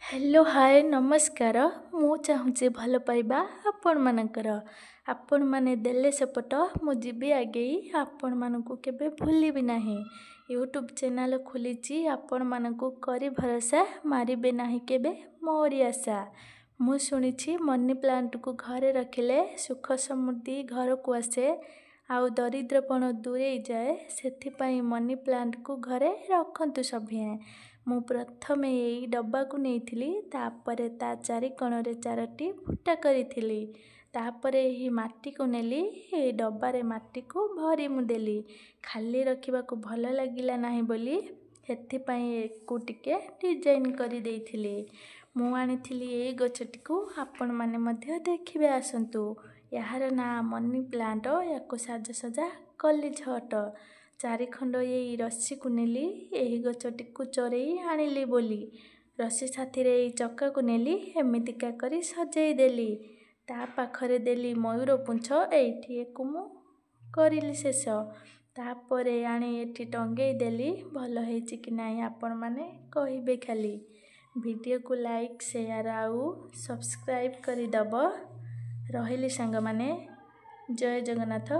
Hello hi नमस्कार। मु चाहूँचे भल पाइबा आपण मानकर आपण माने देले सपोर्ट मु जीवी आगे आपण मानकु केबे भूलिबी नाही। यूट्यूब चैनल खोलीची आपण मानकु करी भरोसा मारिबे नाही केबे मोरी आशा। मु शुणिछि मनी प्लांट को घरे रखिले सुख समृद्धि घर को आसे आउ दरिद्रपण दूरे जाए सेथिपाई मनी प्लांट को घरे रखंतु सभे। मु प्रथमे यही डब्बा को नेइथिली तापरे ता चारि कोणरे चारोटी फुटा करिथिली तापरे एही माटी को नेली ए डब्बारे माटी को भरी मु देली खाली रखिबा को भल लागिला नाही बोली हेथिपाई एको टिके डिजाइन करी देइथिली। मु आनिथिली ए गछटी को आपण माने मध्य देखिबे आसंतु। यार ना मनी प्लांट याको साजसजा कली झट चारि खंड यही रस्सी को नेली एही गछटी को चोरई आनिली बोली रस्सी साथी रे चक्का को नेली एमितिका करी सजेई देली ता पाखरे देली मयूर पुंछ एठी एको मु करिली शेष तापरे आनी एठी टंगेई देली भल हेछि कि नाही आपण माने कहिबे खाली। वीडियो को लाइक शेयर आउ सब्सक्राइब करी दब रहिली संग माने जय जगन्नाथ।